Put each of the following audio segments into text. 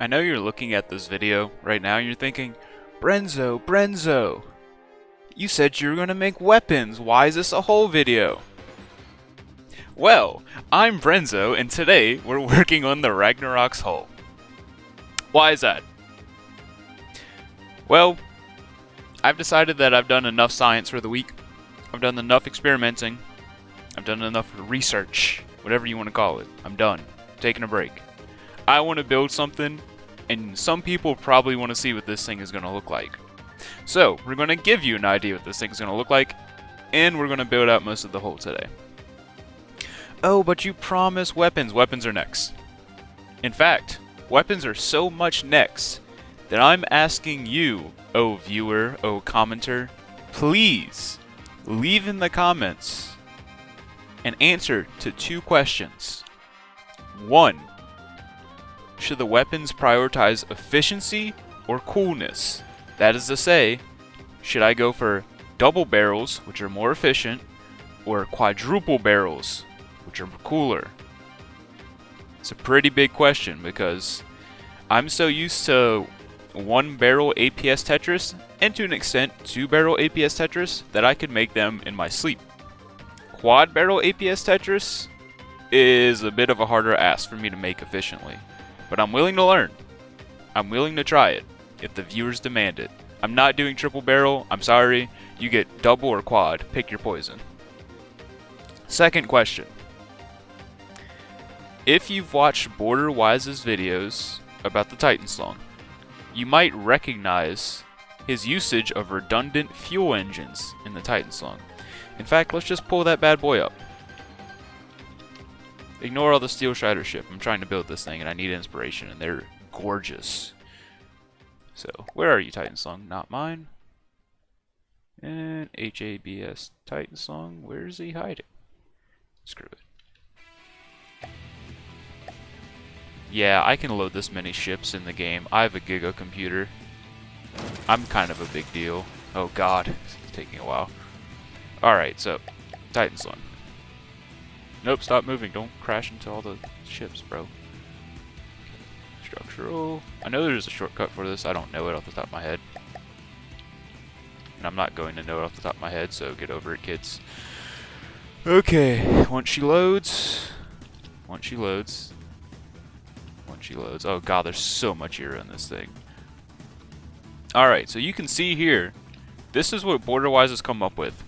I know you're looking at this video right now and you're thinking, Brenzo, you said you were going to make weapons. Why is this a whole video? Well, I'm Brenzo and today we're working on the Ragnarok's hull. Why is that? Well, I've decided that I've done enough science for the week. I've done enough experimenting. I've done enough research, whatever you want to call it. I'm done. Taking a break. I want to build something, and some people probably want to see what this thing is going to look like. So, we're going to give you an idea what this thing is going to look like, and we're going to build out most of the hull today. Oh, but you promised weapons. Weapons are next. In fact, weapons are so much next that I'm asking you, oh viewer, oh commenter, please leave in the comments an answer to two questions. 1. Should the weapons prioritize efficiency or coolness? That is to say, should I go for double barrels, which are more efficient, or quadruple barrels, which are cooler? It's a pretty big question because I'm so used to one barrel APS Tetris, and to an extent two barrel APS Tetris, that I could make them in my sleep. Quad barrel APS Tetris is a bit of a harder ask for me to make efficiently, but I'm willing to learn. I'm willing to try it if the viewers demand it. I'm not doing triple barrel. I'm sorry. You get double or quad. Pick your poison. Second question. If you've watched Border Wise's videos about the Titan Slung, you might recognize his usage of redundant fuel engines in the Titan Slung. In fact, let's just pull that bad boy up. Ignore all the Steel Strider ship. I'm trying to build this thing and I need inspiration, and they're gorgeous. So, where are you, Titan Slung? Not mine. And HABS Titan Slung, where is he hiding? Screw it. Yeah, I can load this many ships in the game. I have a Giga computer. I'm kind of a big deal. Oh god, it's taking a while. Alright, so, Titan Slung. Nope, stop moving. Don't crash into all the ships, bro. Structural. I know there's a shortcut for this. I don't know it off the top of my head. And I'm not going to know it off the top of my head, so get over it, kids. Okay, once she loads. Oh god, there's so much air in this thing. Alright, so you can see here, this is what Borderwise has come up with.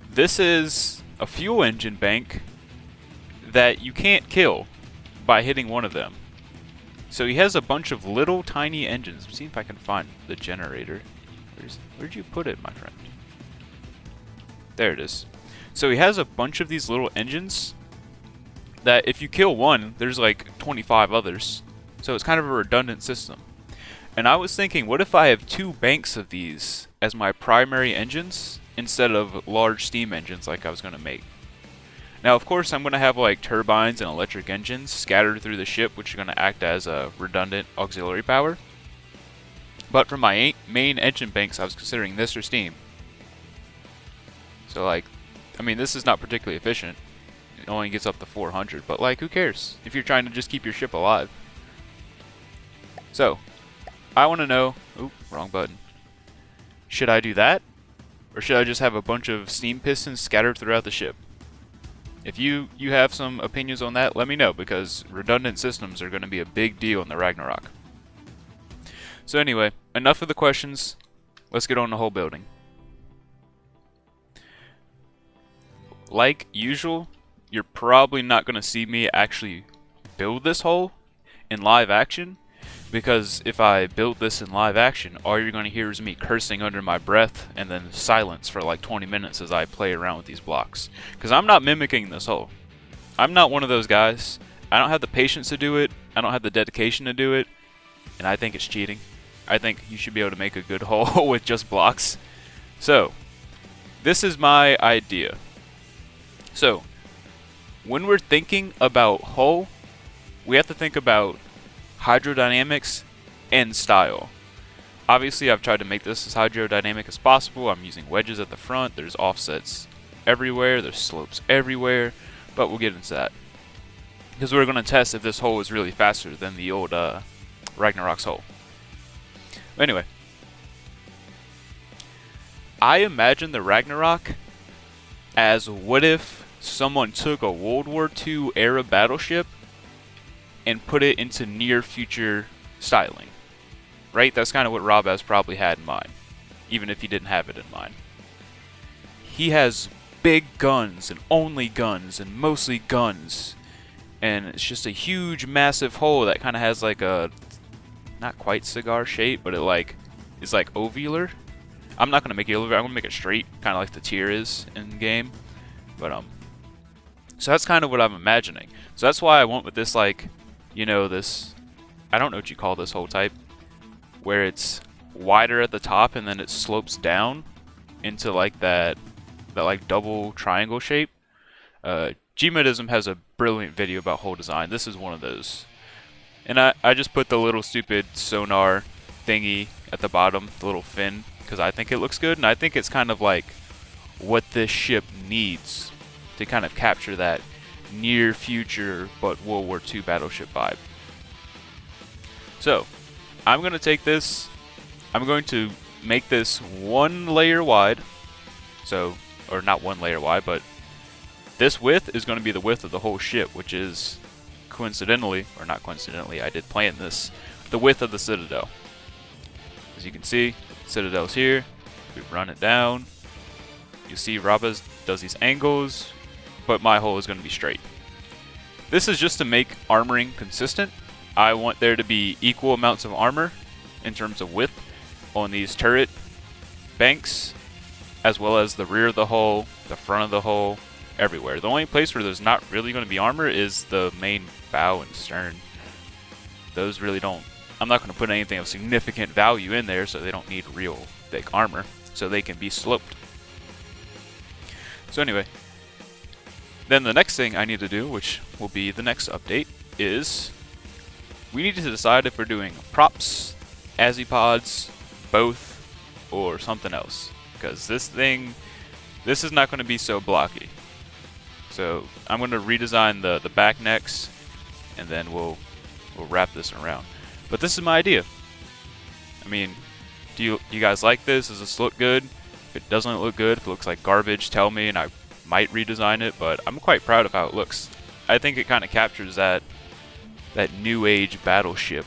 This is a fuel engine bank that you can't kill by hitting one of them. So he has a bunch of little tiny engines. Let's see if I can find the generator. Where'd you put it, my friend? There it is. So he has a bunch of these little engines that if you kill one, there's like 25 others. So it's kind of a redundant system. And I was thinking, what if I have two banks of these as my primary engines instead of large steam engines like I was going to make? Now, of course, I'm going to have like turbines and electric engines scattered through the ship, which are going to act as a redundant auxiliary power. But for my main engine banks, I was considering this or steam. So like, I mean, this is not particularly efficient. It only gets up to 400, but like, who cares if you're trying to just keep your ship alive? So, I want to know, oop, wrong button. Should I do that? Or should I just have a bunch of steam pistons scattered throughout the ship? If you have some opinions on that, let me know, because redundant systems are going to be a big deal in the Ragnarok. So anyway, enough of the questions. Let's get on the whole building. Like usual, you're probably not going to see me actually build this hull in live action, because if I build this in live action, all you're going to hear is me cursing under my breath and then silence for like 20 minutes as I play around with these blocks. Because I'm not mimicking this hull. I'm not one of those guys. I don't have the patience to do it. I don't have the dedication to do it. And I think it's cheating. I think you should be able to make a good hull with just blocks. So, this is my idea. So, when we're thinking about hull, we have to think about hydrodynamics and style. Obviously, I've tried to make this as hydrodynamic as possible. I'm using wedges at the front. There's offsets everywhere. There's slopes everywhere. But we'll get into that, because we're going to test if this hull is really faster than the old Ragnarok's hull. Anyway, I imagine the Ragnarok as what if someone took a World War II era battleship and put it into near future styling. Right? That's kind of what Rob has probably had in mind, even if he didn't have it in mind. He has big guns and only guns and mostly guns, and it's just a huge massive hull that kind of has like a not quite cigar shape, but it like is like ovular. I'm not gonna make it ovular, I'm gonna make it straight, kind of like the tier is in game. But so that's kind of what I'm imagining. So that's why I went with this, like, you know, this, I don't know what you call this whole type, where it's wider at the top and then it slopes down into like that like double triangle shape. Gmodism has a brilliant video about hull design. This is one of those. And I just put the little stupid sonar thingy at the bottom, the little fin, because I think it looks good, and I think it's kind of like what this ship needs to kind of capture that near future but World War II battleship vibe. So I'm going to take this, I'm going to make this 1 layer wide, so, or not 1 layer wide, but this width is going to be the width of the whole ship, which is coincidentally, or not coincidentally, I did plan this, the width of the Citadel. As you can see, Citadel's here, we run it down, you see Rabas does these angles, but my hull is going to be straight. This is just to make armoring consistent. I want there to be equal amounts of armor in terms of width on these turret banks, as well as the rear of the hull, the front of the hull, everywhere. The only place where there's not really going to be armor is the main bow and stern. Those really don't, I'm not going to put anything of significant value in there, so they don't need real thick armor, so they can be sloped. So anyway, then the next thing I need to do, which will be the next update, is we need to decide if we're doing props, azipods, both, or something else. Because this is not going to be so blocky. So I'm going to redesign the back necks, and then we'll wrap this around. But this is my idea. I mean, do you guys like this? Does this look good? If it doesn't look good, if it looks like garbage, tell me, and I might redesign it, but I'm quite proud of how it looks. I think it kind of captures that new age battleship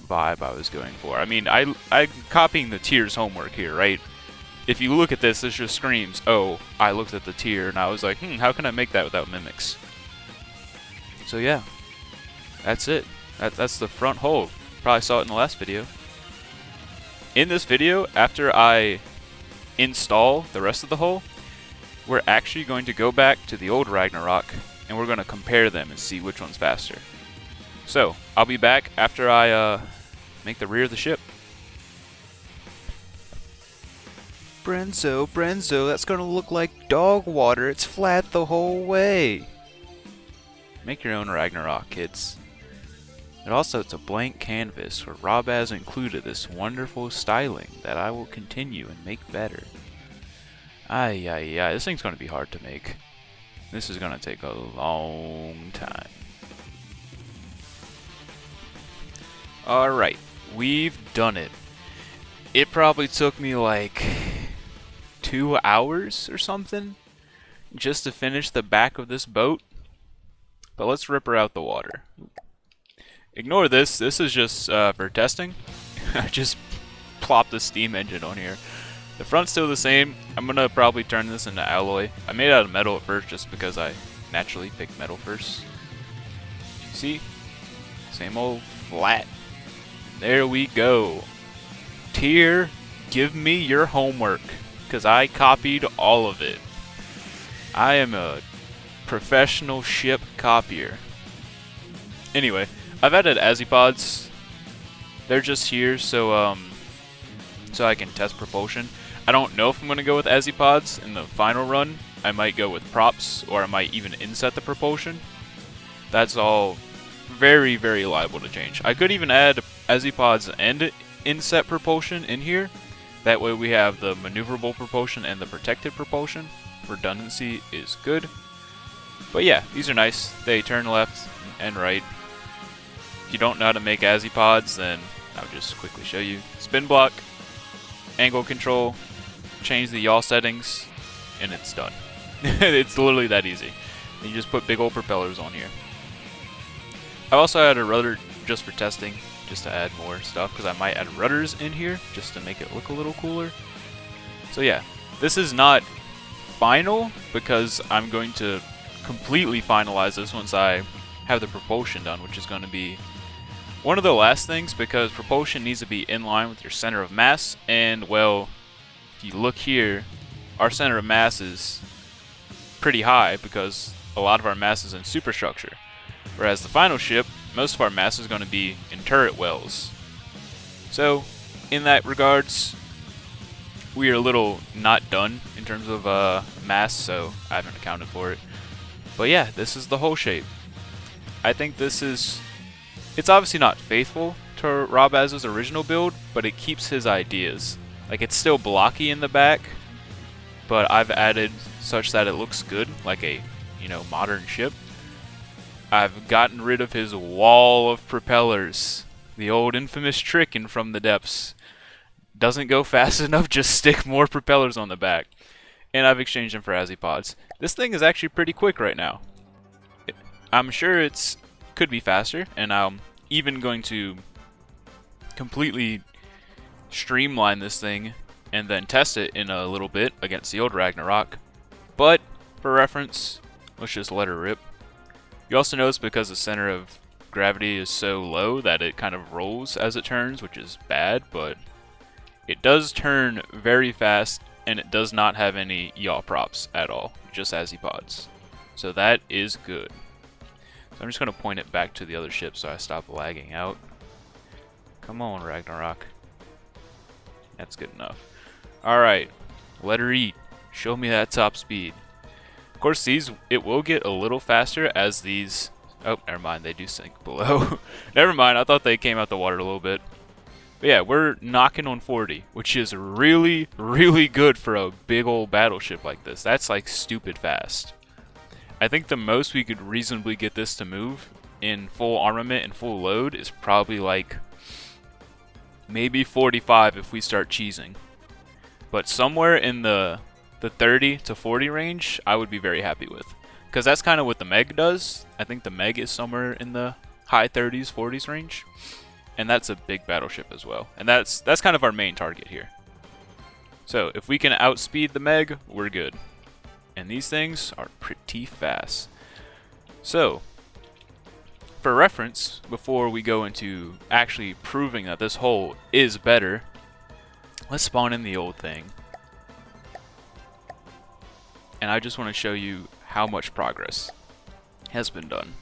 vibe I was going for. I mean, I'm copying the tier's homework here, right? If you look at this, this just screams, oh, I looked at the tier and I was like, how can I make that without mimics? So yeah, that's it. That's the front hull. Probably saw it in the last video. In this video, after I install the rest of the hull, we're actually going to go back to the old Ragnarok and we're going to compare them and see which one's faster. So, I'll be back after I make the rear of the ship. Brenzo, that's going to look like dog water. It's flat the whole way. Make your own Ragnarok, kids. And also, it's a blank canvas where Rob has included this wonderful styling that I will continue and make better. This thing's going to be hard to make. This is going to take a long time. Alright, we've done it. It probably took me like 2 hours or something just to finish the back of this boat. But let's rip her out the water. Ignore this. This is just for testing. I just plopped the steam engine on here. The front's still the same. I'm going to probably turn this into alloy. I made it out of metal at first just because I naturally picked metal first. You see? Same old flat. There we go. Tier, give me your homework, because I copied all of it. I am a professional ship copier. Anyway, I've added azipods. They're just here so I can test propulsion. I don't know if I'm going to go with azipods in the final run. I might go with props, or I might even inset the propulsion. That's all very, very liable to change. I could even add azipods and inset propulsion in here. That way we have the maneuverable propulsion and the protected propulsion. Redundancy is good. But yeah, these are nice. They turn left and right. If you don't know how to make Azipods, then I'll just quickly show you. Spin block, angle control, change the yaw settings, and it's done. It's literally that easy. You just put big old propellers on here. I also added a rudder just for testing, just to add more stuff, because I might add rudders in here just to make it look a little cooler. So yeah, this is not final because I'm going to completely finalize this once I have the propulsion done, which is going to be one of the last things, because propulsion needs to be in line with your center of mass, and well, if you look here, our center of mass is pretty high because a lot of our mass is in superstructure, whereas the final ship, most of our mass is going to be in turret wells. So in that regards, we are a little not done in terms of mass, so I haven't accounted for it. But yeah, this is the whole shape. I think this is, it's obviously not faithful to Rob Az's original build, but it keeps his ideas. Like, it's still blocky in the back, but I've added such that it looks good, like a, you know, modern ship. I've gotten rid of his wall of propellers. The old infamous trick in From the Depths. Doesn't go fast enough, just stick more propellers on the back. And I've exchanged them for Azipods. This thing is actually pretty quick right now. I'm sure it's could be faster, and I'm even going to completely streamline this thing and then test it in a little bit against the old Ragnarok. But for reference, let's just let her rip. You also notice because the center of gravity is so low that it kind of rolls as it turns, which is bad, but it does turn very fast, and it does not have any yaw props at all, just Azipods. So that is good. So I'm just going to point it back to the other ship so I stop lagging out. Come on, Ragnarok. That's good enough. Alright, let her eat. Show me that top speed. Of course, these, it will get a little faster as these... Oh, never mind, they do sink below. Never mind, I thought they came out the water a little bit. But yeah, we're knocking on 40, which is really, really good for a big old battleship like this. That's like stupid fast. I think the most we could reasonably get this to move in full armament and full load is probably like maybe 45 if we start cheesing. But somewhere in the 30 to 40 range, I would be very happy with. Because that's kind of what the Meg does. I think the Meg is somewhere in the high 30s, 40s range. And that's a big battleship as well. And that's kind of our main target here. So if we can outspeed the Meg, we're good. And these things are pretty fast. So, for reference, before we go into actually proving that this hull is better, let's spawn in the old thing. And I just want to show you how much progress has been done.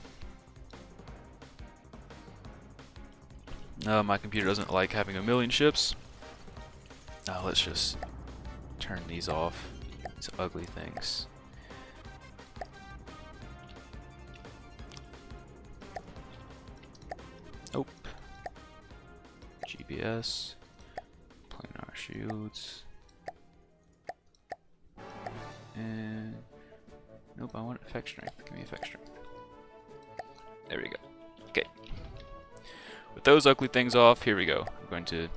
My computer doesn't like having a million ships. Let's just turn these off. These ugly things. Nope. GPS. Planar shields. And nope, I want effect strength. Give me effect strength. There we go. Okay. With those ugly things off, here we go. I'm going to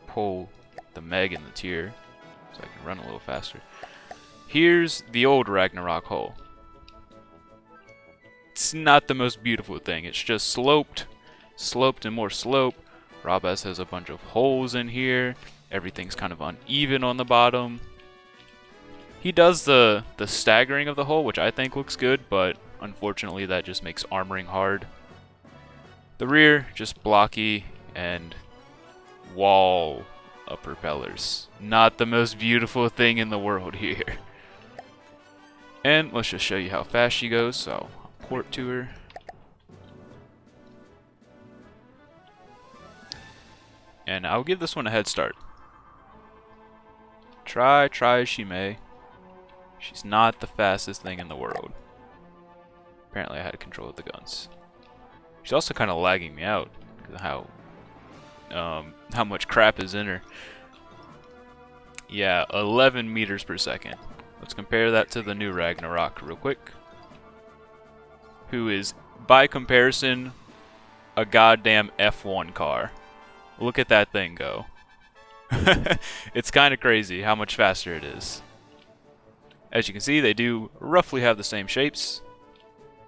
pull the Meg in the tier so I can run a little faster. Here's the old Ragnarok hull. It's not the most beautiful thing. It's just sloped and more slope. Rob Az has a bunch of holes in here. Everything's kind of uneven on the bottom. He does the staggering of the hull, which I think looks good, but unfortunately that just makes armoring hard. The rear, just blocky and wall of propellers. Not the most beautiful thing in the world here. And let's just show you how fast she goes, so I'll port to her. And I'll give this one a head start. Try as she may. She's not the fastest thing in the world. Apparently I had control of the guns. She's also kind of lagging me out because of how much crap is in her. Yeah, 11 meters per second. Let's compare that to the new Ragnarok real quick. Who is, by comparison, a goddamn F1 car. Look at that thing go. It's kind of crazy how much faster it is. As you can see, they do roughly have the same shapes.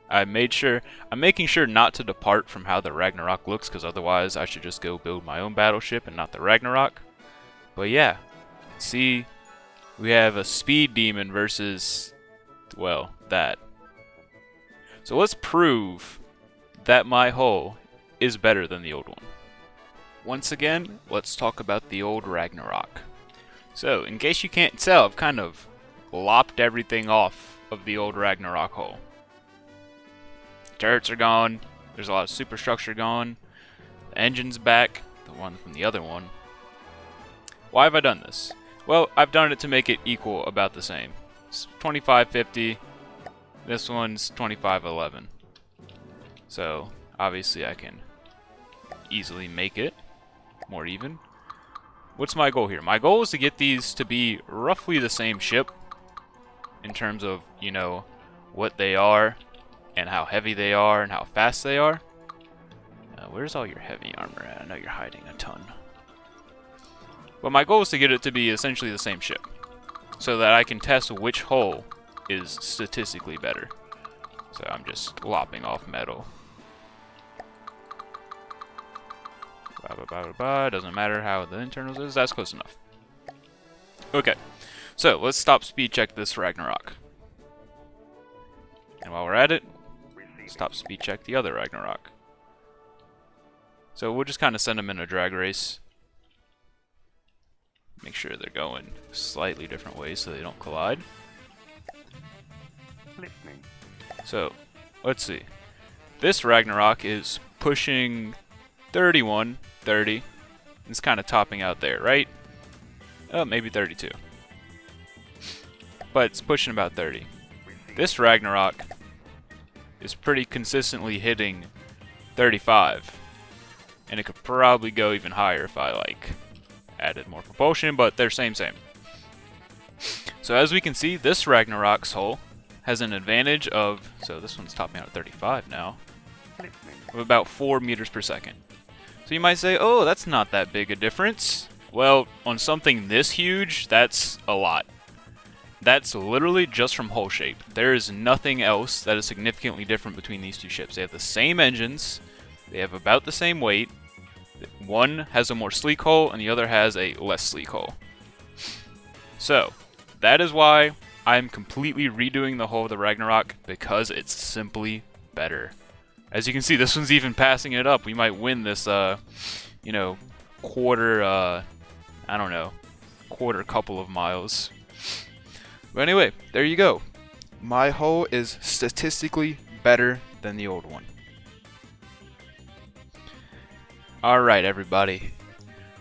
I'm making sure not to depart from how the Ragnarok looks, because otherwise I should just go build my own battleship and not the Ragnarok. But yeah, see, we have a speed demon versus, well, that. So let's prove that my hull is better than the old one. Once again, let's talk about the old Ragnarok. So, in case you can't tell, I've kind of lopped everything off of the old Ragnarok hull. Turrets are gone, there's a lot of superstructure gone, the engine's back, the one from the other one. Why have I done this? Well, I've done it to make it equal about the same. It's 2550, this one's 2511. So, obviously I can easily make it more even. What's my goal here? My goal is to get these to be roughly the same ship in terms of, you know, what they are and how heavy they are and how fast they are. Where's all your heavy armor at? I know you're hiding a ton. But my goal is to get it to be essentially the same ship so that I can test which hull is statistically better. So I'm just lopping off metal. Doesn't matter how the internals is, that's close enough. Okay, so let's stop speed check this Ragnarok. And while we're at it, stop speed check the other Ragnarok. So we'll just kind of send them in a drag race. Make sure they're going slightly different ways so they don't collide. So, let's see. This Ragnarok is pushing 31, 30. It's kind of topping out there, right? Oh, maybe 32. But it's pushing about 30. This Ragnarok is pretty consistently hitting 35. And it could probably go even higher if I, like, added more propulsion, but they're same. So as we can see, this Ragnarok's hull has an advantage of, so this one's topping out at 35 now, of about 4 meters per second. So you might say, oh, that's not that big a difference. Well, on something this huge, that's a lot. That's literally just from hull shape. There is nothing else that is significantly different between these two ships. They have the same engines, they have about the same weight. One has a more sleek hull and the other has a less sleek hull. So, that is why I'm completely redoing the hull of the Ragnarok, because it's simply better. As you can see, this one's even passing it up. We might win this, you know, quarter couple of miles. But anyway, there you go. My hull is statistically better than the old one. Alright, everybody.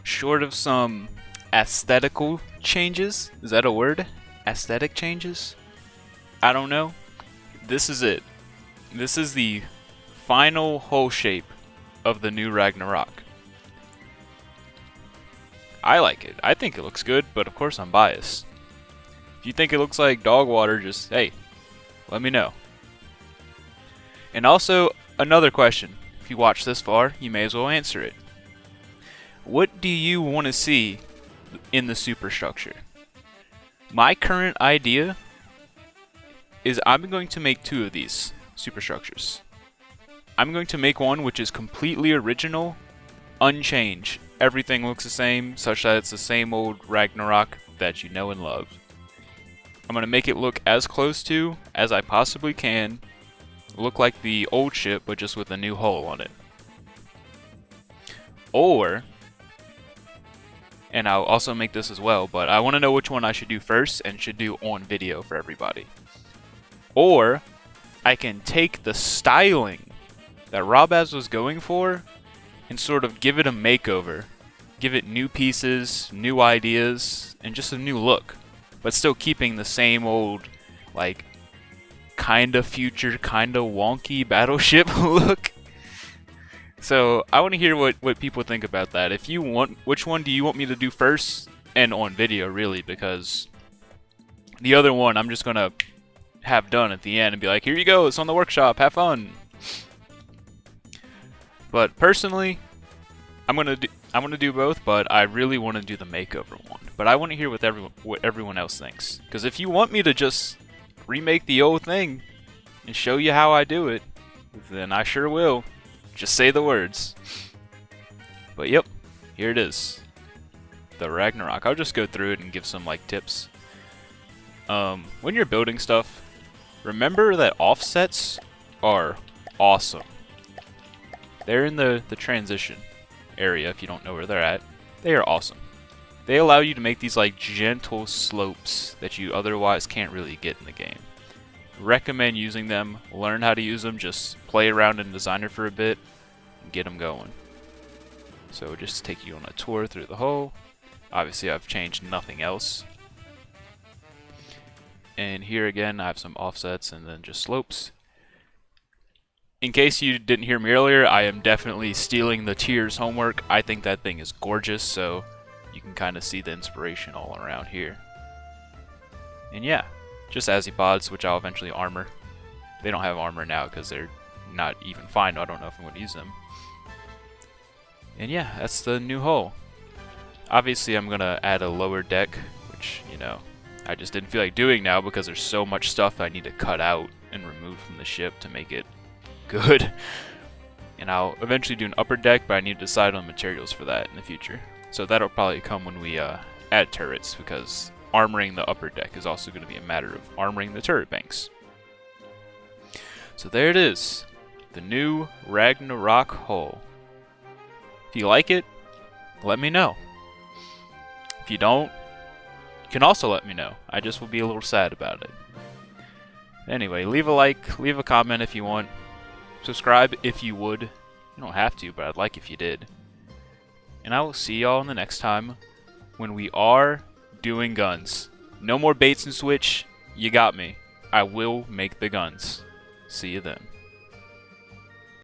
Short of some aesthetical changes, is that a word? Aesthetic changes? I don't know. This is it. This is the final hull shape of the new Ragnarok. I like it. I think it looks good, but of course I'm biased. If you think it looks like dog water, just, hey, let me know. And also, another question. If you watch this far, you may as well answer it. What do you want to see in the superstructure? My current idea is I'm going to make 2 of these superstructures. I'm going to make one which is completely original, unchanged. Everything looks the same, such that it's the same old Ragnarok that you know and love. I'm going to make it look as close to as I possibly can, look like the old ship, but just with a new hull on it. Or, and I'll also make this as well, but I want to know which one I should do first and should do on video for everybody. Or, I can take the styling that Robaz was going for and sort of give it a makeover. Give it new pieces, new ideas, and just a new look. But still keeping the same old, like, kinda future, kinda wonky battleship look. So, I want to hear what people think about that. If you want, which one do you want me to do first? And on video, really, because the other one I'm just gonna have done at the end and be like, here you go, it's on the workshop, have fun. But personally, I'm gonna do both, but I really want to do the makeover one. But I want to hear what everyone else thinks. Because if you want me to just remake the old thing and show you how I do it, then I sure will. Just say the words. But yep, here it is. The Ragnarok. I'll just go through it and give some like tips. When you're building stuff, remember that offsets are awesome. They're in the transition area if you don't know where they're at. They are awesome. They allow you to make these like gentle slopes that you otherwise can't really get in the game. Recommend using them. Learn how to use them. Just play around in Designer for a bit and get them going. So just take you on a tour through the hull. Obviously I've changed nothing else. And here again I have some offsets and then just slopes. In case you didn't hear me earlier, I am definitely stealing the Tiers homework. I think that thing is gorgeous, so you can kind of see the inspiration all around here. And yeah, just Azipods, which I'll eventually armor. They don't have armor now because they're not even fine. I don't know if I'm going to use them. And yeah, that's the new hull. Obviously, I'm going to add a lower deck, which, you know, I just didn't feel like doing now because there's so much stuff I need to cut out and remove from the ship to make it good. And I'll eventually do an upper deck, but I need to decide on materials for that in the future. So that'll probably come when we add turrets, because armoring the upper deck is also going to be a matter of armoring the turret banks. So there it is, the new Ragnarok hull. If you like it, let me know. If you don't, you can also let me know. I just will be a little sad about it. Anyway, leave a like, leave a comment if you want. Subscribe if you would. You don't have to, but I'd like if you did. And I will see y'all in the next time when we are doing guns. No more baits and switch. You got me. I will make the guns. See you then.